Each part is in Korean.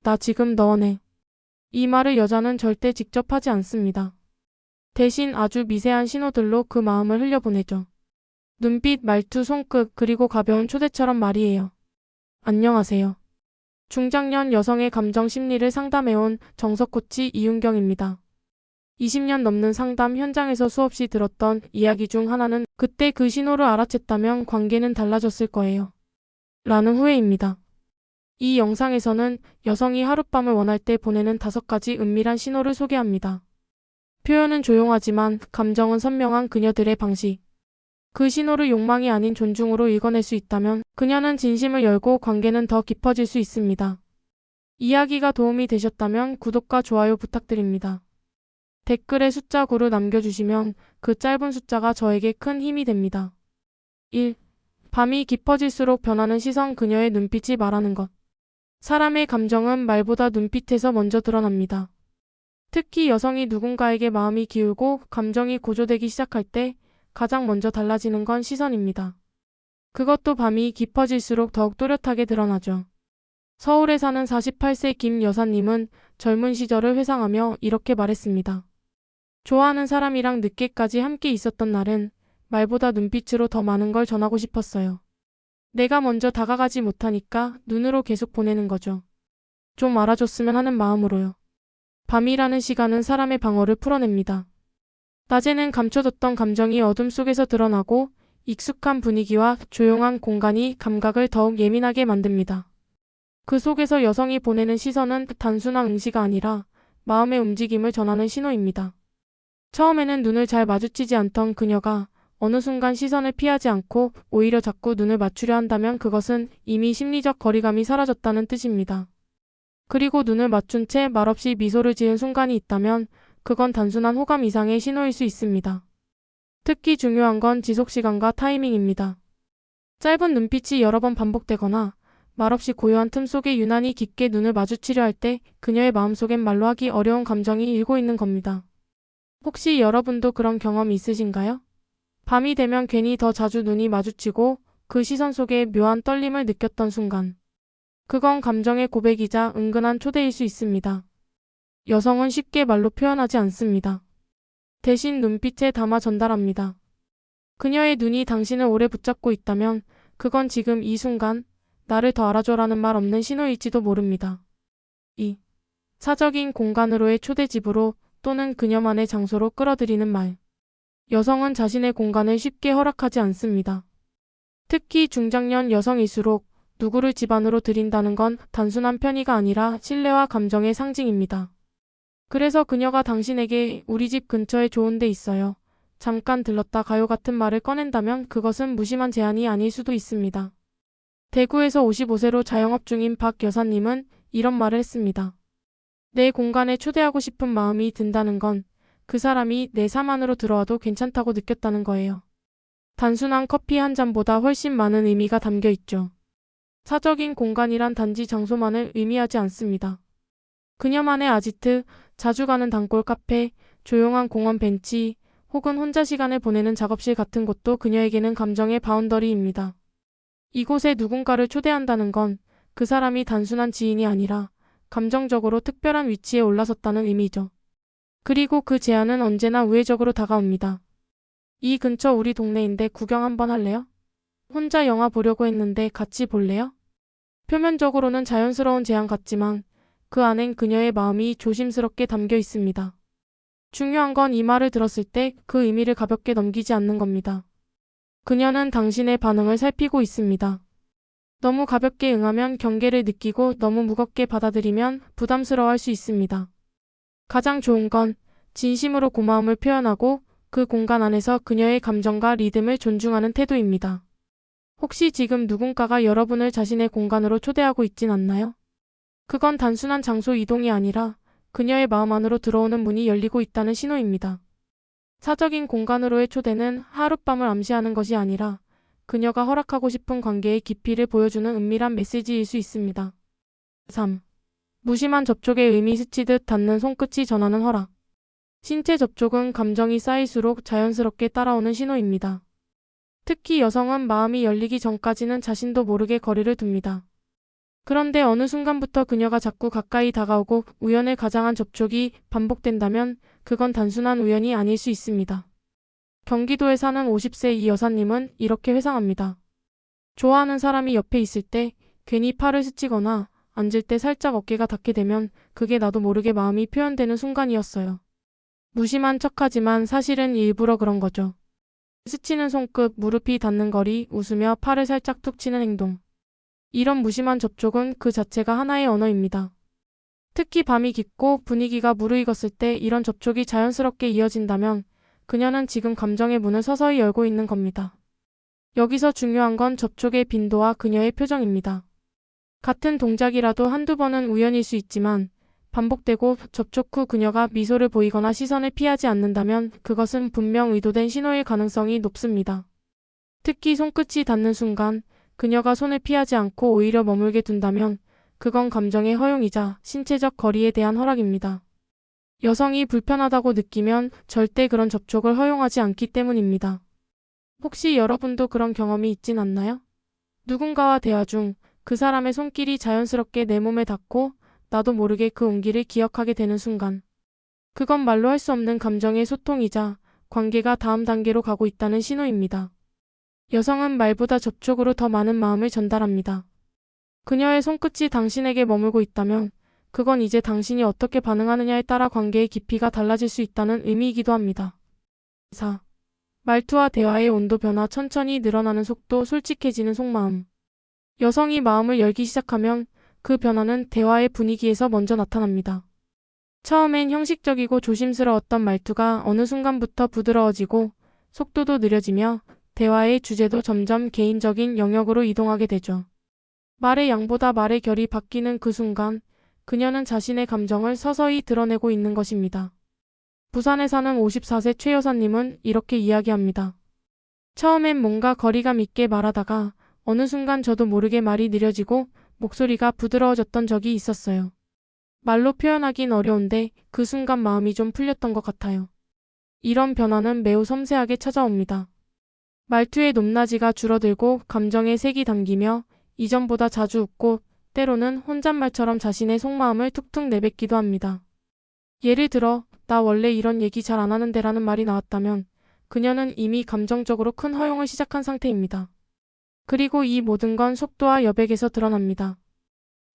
나 지금 너 원해. 이 말을 여자는 절대 직접 하지 않습니다. 대신 아주 미세한 신호들로 그 마음을 흘려보내죠. 눈빛, 말투, 손끝, 그리고 가벼운 초대처럼 말이에요. 안녕하세요. 중장년 여성의 감정 심리를 상담해온 정석코치 이윤경입니다. 20년 넘는 상담 현장에서 수없이 들었던 이야기 중 하나는 그때 그 신호를 알아챘다면 관계는 달라졌을 거예요. 라는 후회입니다. 이 영상에서는 여성이 하룻밤을 원할 때 보내는 5가지 은밀한 신호를 소개합니다. 표현은 조용하지만 감정은 선명한 그녀들의 방식. 그 신호를 욕망이 아닌 존중으로 읽어낼 수 있다면 그녀는 진심을 열고 관계는 더 깊어질 수 있습니다. 이야기가 도움이 되셨다면 구독과 좋아요 부탁드립니다. 댓글에 숫자 9를 남겨주시면 그 짧은 숫자가 저에게 큰 힘이 됩니다. 1. 밤이 깊어질수록 변하는 시선. 그녀의 눈빛이 말하는 것. 사람의 감정은 말보다 눈빛에서 먼저 드러납니다. 특히 여성이 누군가에게 마음이 기울고 감정이 고조되기 시작할 때 가장 먼저 달라지는 건 시선입니다. 그것도 밤이 깊어질수록 더욱 또렷하게 드러나죠. 서울에 사는 48세 김 여사님은 젊은 시절을 회상하며 이렇게 말했습니다. 좋아하는 사람이랑 늦게까지 함께 있었던 날은 말보다 눈빛으로 더 많은 걸 전하고 싶었어요. 내가 먼저 다가가지 못하니까 눈으로 계속 보내는 거죠. 좀 알아줬으면 하는 마음으로요. 밤이라는 시간은 사람의 방어를 풀어냅니다. 낮에는 감춰뒀던 감정이 어둠 속에서 드러나고 익숙한 분위기와 조용한 공간이 감각을 더욱 예민하게 만듭니다. 그 속에서 여성이 보내는 시선은 단순한 응시가 아니라 마음의 움직임을 전하는 신호입니다. 처음에는 눈을 잘 마주치지 않던 그녀가 어느 순간 시선을 피하지 않고 오히려 자꾸 눈을 맞추려 한다면 그것은 이미 심리적 거리감이 사라졌다는 뜻입니다. 그리고 눈을 맞춘 채 말없이 미소를 지은 순간이 있다면 그건 단순한 호감 이상의 신호일 수 있습니다. 특히 중요한 건 지속시간과 타이밍입니다. 짧은 눈빛이 여러 번 반복되거나 말없이 고요한 틈 속에 유난히 깊게 눈을 마주치려 할 때 그녀의 마음속엔 말로 하기 어려운 감정이 일고 있는 겁니다. 혹시 여러분도 그런 경험이 있으신가요? 밤이 되면 괜히 더 자주 눈이 마주치고 그 시선 속에 묘한 떨림을 느꼈던 순간. 그건 감정의 고백이자 은근한 초대일 수 있습니다. 여성은 쉽게 말로 표현하지 않습니다. 대신 눈빛에 담아 전달합니다. 그녀의 눈이 당신을 오래 붙잡고 있다면 그건 지금 이 순간 나를 더 알아줘라는 말 없는 신호일지도 모릅니다. 2. 사적인 공간으로의 초대. 집으로 또는 그녀만의 장소로 끌어들이는 말. 여성은 자신의 공간을 쉽게 허락하지 않습니다. 특히 중장년 여성일수록 누구를 집 안으로 들인다는 건 단순한 편의가 아니라 신뢰와 감정의 상징입니다. 그래서 그녀가 당신에게 우리 집 근처에 좋은 데 있어요. 잠깐 들렀다 가요 같은 말을 꺼낸다면 그것은 무심한 제안이 아닐 수도 있습니다. 대구에서 55세로 자영업 중인 박 여사님은 이런 말을 했습니다. 내 공간에 초대하고 싶은 마음이 든다는 건 그 사람이 내 삶 안으로 들어와도 괜찮다고 느꼈다는 거예요. 단순한 커피 한 잔보다 훨씬 많은 의미가 담겨 있죠. 사적인 공간이란 단지 장소만을 의미하지 않습니다. 그녀만의 아지트, 자주 가는 단골 카페, 조용한 공원 벤치, 혹은 혼자 시간을 보내는 작업실 같은 곳도 그녀에게는 감정의 바운더리입니다. 이곳에 누군가를 초대한다는 건 그 사람이 단순한 지인이 아니라 감정적으로 특별한 위치에 올라섰다는 의미죠. 그리고 그 제안은 언제나 우회적으로 다가옵니다. 이 근처 우리 동네인데 구경 한번 할래요? 혼자 영화 보려고 했는데 같이 볼래요? 표면적으로는 자연스러운 제안 같지만 그 안엔 그녀의 마음이 조심스럽게 담겨 있습니다. 중요한 건 이 말을 들었을 때 그 의미를 가볍게 넘기지 않는 겁니다. 그녀는 당신의 반응을 살피고 있습니다. 너무 가볍게 응하면 경계를 느끼고 너무 무겁게 받아들이면 부담스러워할 수 있습니다. 가장 좋은 건 진심으로 고마움을 표현하고 그 공간 안에서 그녀의 감정과 리듬을 존중하는 태도입니다. 혹시 지금 누군가가 여러분을 자신의 공간으로 초대하고 있진 않나요? 그건 단순한 장소 이동이 아니라 그녀의 마음 안으로 들어오는 문이 열리고 있다는 신호입니다. 사적인 공간으로의 초대는 하룻밤을 암시하는 것이 아니라 그녀가 허락하고 싶은 관계의 깊이를 보여주는 은밀한 메시지일 수 있습니다. 3. 무심한 접촉의 의미. 스치듯 닿는 손끝이 전하는 허락. 신체 접촉은 감정이 쌓일수록 자연스럽게 따라오는 신호입니다. 특히 여성은 마음이 열리기 전까지는 자신도 모르게 거리를 둡니다. 그런데 어느 순간부터 그녀가 자꾸 가까이 다가오고 우연을 가장한 접촉이 반복된다면 그건 단순한 우연이 아닐 수 있습니다. 경기도에 사는 50세 이 여사님은 이렇게 회상합니다. 좋아하는 사람이 옆에 있을 때 괜히 팔을 스치거나 앉을 때 살짝 어깨가 닿게 되면 그게 나도 모르게 마음이 표현되는 순간이었어요. 무심한 척하지만 사실은 일부러 그런 거죠. 스치는 손끝, 무릎이 닿는 거리, 웃으며 팔을 살짝 툭 치는 행동. 이런 무심한 접촉은 그 자체가 하나의 언어입니다. 특히 밤이 깊고 분위기가 무르익었을 때 이런 접촉이 자연스럽게 이어진다면 그녀는 지금 감정의 문을 서서히 열고 있는 겁니다. 여기서 중요한 건 접촉의 빈도와 그녀의 표정입니다. 같은 동작이라도 한두 번은 우연일 수 있지만 반복되고 접촉 후 그녀가 미소를 보이거나 시선을 피하지 않는다면 그것은 분명 의도된 신호일 가능성이 높습니다. 특히 손끝이 닿는 순간 그녀가 손을 피하지 않고 오히려 머물게 둔다면 그건 감정의 허용이자 신체적 거리에 대한 허락입니다. 여성이 불편하다고 느끼면 절대 그런 접촉을 허용하지 않기 때문입니다. 혹시 여러분도 그런 경험이 있진 않나요? 누군가와 대화 중 그 사람의 손길이 자연스럽게 내 몸에 닿고 나도 모르게 그 온기를 기억하게 되는 순간. 그건 말로 할 수 없는 감정의 소통이자 관계가 다음 단계로 가고 있다는 신호입니다. 여성은 말보다 접촉으로 더 많은 마음을 전달합니다. 그녀의 손끝이 당신에게 머물고 있다면 그건 이제 당신이 어떻게 반응하느냐에 따라 관계의 깊이가 달라질 수 있다는 의미이기도 합니다. 4. 말투와 대화의 온도 변화, 천천히 늘어나는 속도, 솔직해지는 속마음. 여성이 마음을 열기 시작하면 그 변화는 대화의 분위기에서 먼저 나타납니다. 처음엔 형식적이고 조심스러웠던 말투가 어느 순간부터 부드러워지고 속도도 느려지며 대화의 주제도 점점 개인적인 영역으로 이동하게 되죠. 말의 양보다 말의 결이 바뀌는 그 순간 그녀는 자신의 감정을 서서히 드러내고 있는 것입니다. 부산에 사는 54세 최 여사님은 이렇게 이야기합니다. 처음엔 뭔가 거리감 있게 말하다가 어느 순간 저도 모르게 말이 느려지고 목소리가 부드러워졌던 적이 있었어요. 말로 표현하긴 어려운데 그 순간 마음이 좀 풀렸던 것 같아요. 이런 변화는 매우 섬세하게 찾아옵니다. 말투의 높낮이가 줄어들고 감정의 색이 담기며 이전보다 자주 웃고 때로는 혼잣말처럼 자신의 속마음을 툭툭 내뱉기도 합니다. 예를 들어 나 원래 이런 얘기 잘 안 하는데 라는 말이 나왔다면 그녀는 이미 감정적으로 큰 허용을 시작한 상태입니다. 그리고 이 모든 건 속도와 여백에서 드러납니다.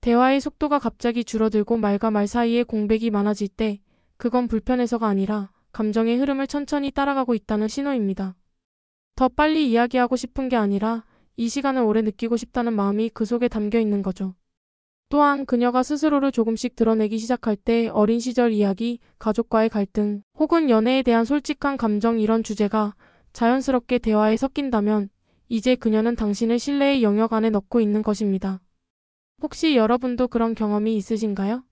대화의 속도가 갑자기 줄어들고 말과 말 사이에 공백이 많아질 때 그건 불편해서가 아니라 감정의 흐름을 천천히 따라가고 있다는 신호입니다. 더 빨리 이야기하고 싶은 게 아니라 이 시간을 오래 느끼고 싶다는 마음이 그 속에 담겨 있는 거죠. 또한 그녀가 스스로를 조금씩 드러내기 시작할 때 어린 시절 이야기, 가족과의 갈등, 혹은 연애에 대한 솔직한 감정 이런 주제가 자연스럽게 대화에 섞인다면 이제 그녀는 당신을 신뢰의 영역 안에 넣고 있는 것입니다. 혹시 여러분도 그런 경험이 있으신가요?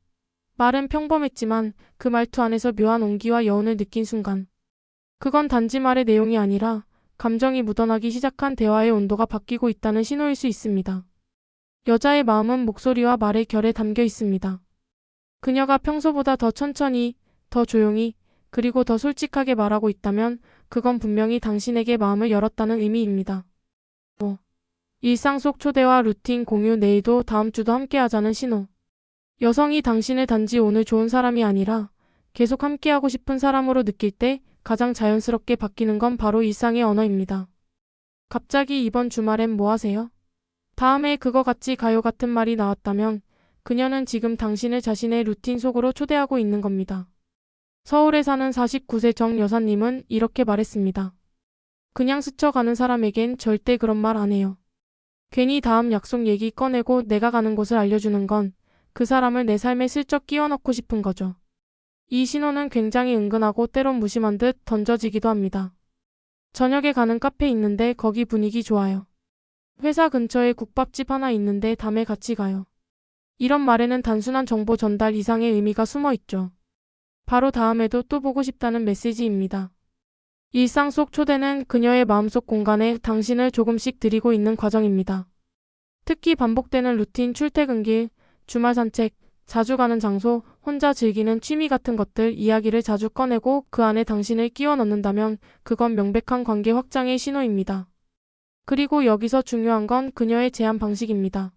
말은 평범했지만 그 말투 안에서 묘한 온기와 여운을 느낀 순간. 그건 단지 말의 내용이 아니라 감정이 묻어나기 시작한 대화의 온도가 바뀌고 있다는 신호일 수 있습니다. 여자의 마음은 목소리와 말의 결에 담겨 있습니다. 그녀가 평소보다 더 천천히, 더 조용히, 그리고 더 솔직하게 말하고 있다면 그건 분명히 당신에게 마음을 열었다는 의미입니다. 5. 일상 속 초대와 루틴 공유, 내일도 다음 주도 함께 하자는 신호. 여성이 당신을 단지 오늘 좋은 사람이 아니라 계속 함께하고 싶은 사람으로 느낄 때 가장 자연스럽게 바뀌는 건 바로 일상의 언어입니다. 갑자기 이번 주말엔 뭐 하세요? 다음에 그거 같이 가요 같은 말이 나왔다면 그녀는 지금 당신을 자신의 루틴 속으로 초대하고 있는 겁니다. 서울에 사는 49세 정 여사님은 이렇게 말했습니다. 그냥 스쳐가는 사람에겐 절대 그런 말 안 해요. 괜히 다음 약속 얘기 꺼내고 내가 가는 곳을 알려주는 건 그 사람을 내 삶에 슬쩍 끼워 넣고 싶은 거죠. 이 신호는 굉장히 은근하고 때론 무심한 듯 던져지기도 합니다. 저녁에 가는 카페 있는데 거기 분위기 좋아요. 회사 근처에 국밥집 하나 있는데 다음에 같이 가요. 이런 말에는 단순한 정보 전달 이상의 의미가 숨어 있죠. 바로 다음에도 또 보고 싶다는 메시지입니다. 일상 속 초대는 그녀의 마음속 공간에 당신을 조금씩 들이고 있는 과정입니다. 특히 반복되는 루틴, 출퇴근길, 주말 산책, 자주 가는 장소, 혼자 즐기는 취미 같은 것들, 이야기를 자주 꺼내고 그 안에 당신을 끼워 넣는다면 그건 명백한 관계 확장의 신호입니다. 그리고 여기서 중요한 건 그녀의 제안 방식입니다.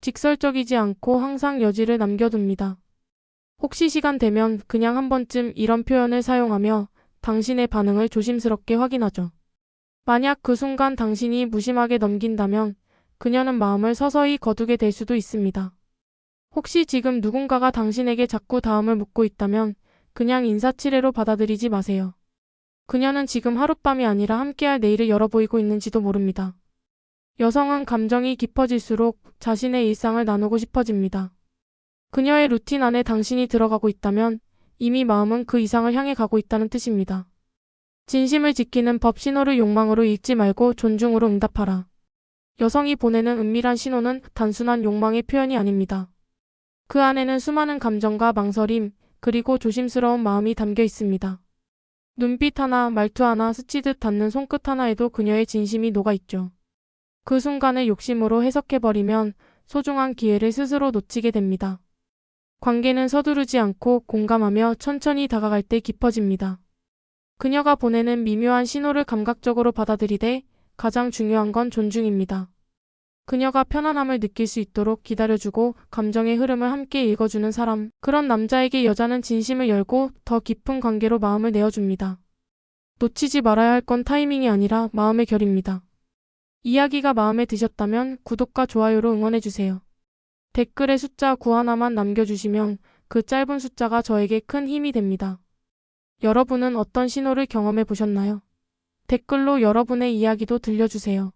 직설적이지 않고 항상 여지를 남겨둡니다. 혹시 시간 되면 그냥 한 번쯤 이런 표현을 사용하며 당신의 반응을 조심스럽게 확인하죠. 만약 그 순간 당신이 무심하게 넘긴다면 그녀는 마음을 서서히 거두게 될 수도 있습니다. 혹시 지금 누군가가 당신에게 자꾸 다음을 묻고 있다면 그냥 인사치레로 받아들이지 마세요. 그녀는 지금 하룻밤이 아니라 함께할 내일을 열어 보이고 있는지도 모릅니다. 여성은 감정이 깊어질수록 자신의 일상을 나누고 싶어집니다. 그녀의 루틴 안에 당신이 들어가고 있다면 이미 마음은 그 이상을 향해 가고 있다는 뜻입니다. 진심을 지키는 법 신호를 욕망으로 읽지 말고 존중으로 응답하라. 여성이 보내는 은밀한 신호는 단순한 욕망의 표현이 아닙니다. 그 안에는 수많은 감정과 망설임, 그리고 조심스러운 마음이 담겨 있습니다. 눈빛 하나, 말투 하나, 스치듯 닿는 손끝 하나에도 그녀의 진심이 녹아있죠. 그 순간을 욕심으로 해석해버리면 소중한 기회를 스스로 놓치게 됩니다. 관계는 서두르지 않고 공감하며 천천히 다가갈 때 깊어집니다. 그녀가 보내는 미묘한 신호를 감각적으로 받아들이되 가장 중요한 건 존중입니다. 그녀가 편안함을 느낄 수 있도록 기다려주고 감정의 흐름을 함께 읽어주는 사람. 그런 남자에게 여자는 진심을 열고 더 깊은 관계로 마음을 내어줍니다. 놓치지 말아야 할 건 타이밍이 아니라 마음의 결입니다. 이야기가 마음에 드셨다면 구독과 좋아요로 응원해주세요. 댓글에 숫자 9 하나만 남겨주시면 그 짧은 숫자가 저에게 큰 힘이 됩니다. 여러분은 어떤 신호를 경험해 보셨나요? 댓글로 여러분의 이야기도 들려주세요.